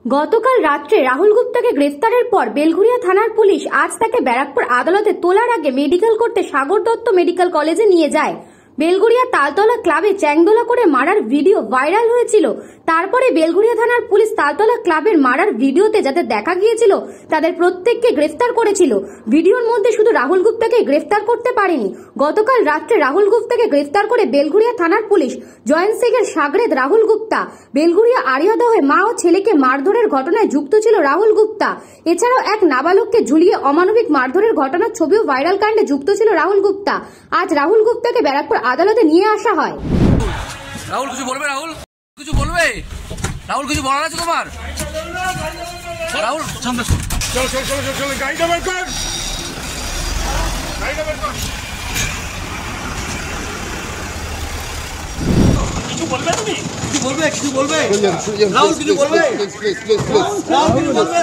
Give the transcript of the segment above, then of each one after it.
গতকাল রাত্রে রাহুল গুপ্তাকে গ্রেফতারের পর বেলঘরিয়া থানার পুলিশ আজ তাকে ব্যারাকপুর আদালতে তোলার আগে মেডিকেল করতে সাগর দত্ত মেডিকেল কলেজে নিয়ে যায়। বেলঘরিয়া তালতলা ক্লাবে চ্যাংদোলা করে মারার ভিডিও ভাইরাল হয়েছিল। তারপরে বেলঘরিয়া থানার পুলিশ তালতলা ক্লাবের মারার ভিডিওতে যাদের দেখা গিয়েছিল তাদের প্রত্যেককে গ্রেফতার করেছিল। ভিডিওর মধ্যে শুধু রাহুল গুপ্তাকে গ্রেফতার করতে পারেনি। গতকাল রাত্রে রাহুল গুপ্তাকে গ্রেফতার করে বেলঘরিয়া থানার পুলিশ জয়ন্ত সিংয়ের সাগরেদ রাহুল গুপ্তা। বেলঘরিয়া আড়িয়াদহে মা ও ছেলেকে মারধরের ঘটনায় যুক্ত ছিল রাহুল গুপ্তা। এছাড়াও এক নাবালককে ঝুলিয়ে অমানবিক মারধরের ঘটনার ছবিও ভাইরাল কাণ্ডে যুক্ত ছিল রাহুল গুপ্তা। আজ রাহুল গুপ্তাকে ব্যারাকপুর আদালতে নিয়ে আসা হয়। রাহুল কিছু বলবে? রাহুল কিছু বলবে? রাহুল কিছু বলার আছে তোমার? রাহুল চল চল চল চল চল গাড়িটা বের কর, গাড়িটা বের কর। কিছু বলবে? তুমি কিছু বলবে? কিছু বলবে? রাহুল কিছু বলবে? রাহুল কিছু বলবে?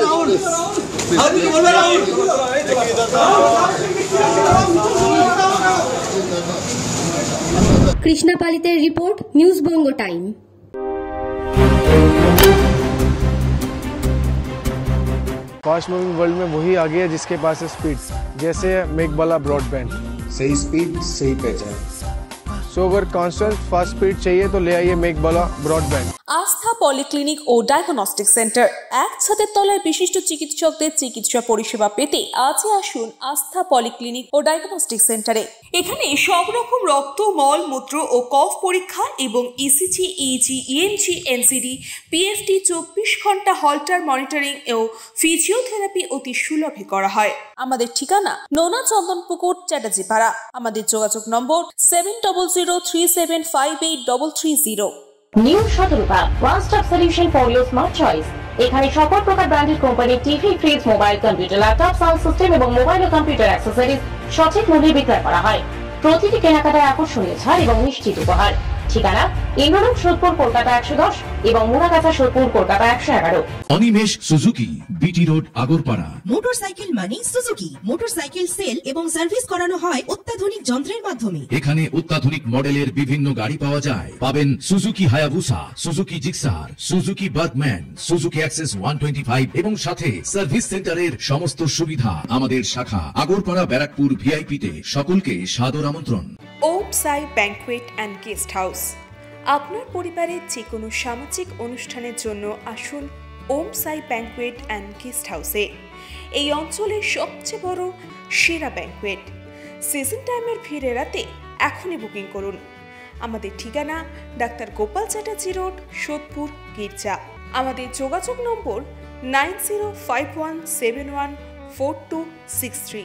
রাহুল কিছু বলবে? রাহুল কৃষ্ণা পালিতের রিপোর্ট, নিউজ বঙ্গ টাইম। फास्ट मूविंग वर्ल्ड में वही आ गया जिसके पास है स्पीड, जैसे मेघबाला ब्रॉडबैंड। सही स्पीड सही पहचान। सो अगर कॉन्स्टेंट फास्ट स्पीड चाहिए तो ले आइए मेघबाला ब्रॉडबैंड। আস্থা পলিক্লিনিক ও ডায়াগনস্টিক সেন্টার, এক ছাদের তলায় বিশিষ্ট চিকিৎসকদের চিকিৎসা পরিষেবা পেতে আজই আসুন আস্থা পলিক্লিনিক ও ডায়াগনস্টিক সেন্টারে। এখানে সব রকম রক্ত, মল, মূত্র ও কফ পরীক্ষা এবং ECG, easy, ENG, NCD, PFT 24 ঘন্টা হল্টার মনিটরিং ও ফিজিওথেরাপি অতি সুলভে করা হয়। আমাদের ঠিকানা নোনা চন্দনপুকুর, চ্যাটার্জিপাড়া। আমাদের যোগাযোগ নম্বর 7003758330। New Shatarupa, one stop solution for your smart choice. এখানে সকল প্রকার ব্র্যান্ডেড কোম্পানির TV, fridge, mobile, computer, laptop, sound system এবং মোবাইল ও কম্পিউটার অ্যাক্সেসরিজ সঠিক মূল্যে বিক্রয় করা হয়। প্রতিটি কেনাকাটায় আকর্ষণীয় ছাড় এবং নিশ্চিত উপহার। ঠিকানা ইন্দ্রনগর, সোদপুর, কলকাতা 110 এবং Muragachha, Sodepur, Kolkata 111। Animesh Suzuki, BT road, Agarpara. Motorcycle মানে সুজুকি। মোটরসাইকেল সেল এবং সার্ভিস করানো হয় অত্যাধুনিক যন্ত্রের মাধ্যমে। এখানে অত্যাধুনিক মডেলের বিভিন্ন গাড়ি পাওয়া যায়। পাবেন Suzuki Hayabusa, Suzuki Gixxer, Suzuki Bergman, Suzuki access 125 এবং সাথে সার্ভিস সেন্টারের সমস্ত সুবিধা। আমাদের শাখা আগরপাড়া, ব্যারাকপুর ভিআইপি তে। সকলকে সাদর আমন্ত্রণ। ওম সাই ব্যাংকুয়েট অ্যান্ড গেস্ট হাউস। আপনার পরিবারের যে কোনো সামাজিক অনুষ্ঠানের জন্য আসুন ওম সাই ব্যাংকুয়েট অ্যান্ড গেস্ট হাউসে। এই অঞ্চলের সবচেয়ে বড় সেরা ব্যাংকুয়েট। সিজন টাইমের ভিড় এড়াতে এখনই বুকিং করুন। আমাদের ঠিকানা ডাক্তার গোপাল চ্যাটার্জি রোড, সোদপুর, গির্জা। আমাদের যোগাযোগ নম্বর 9051714263।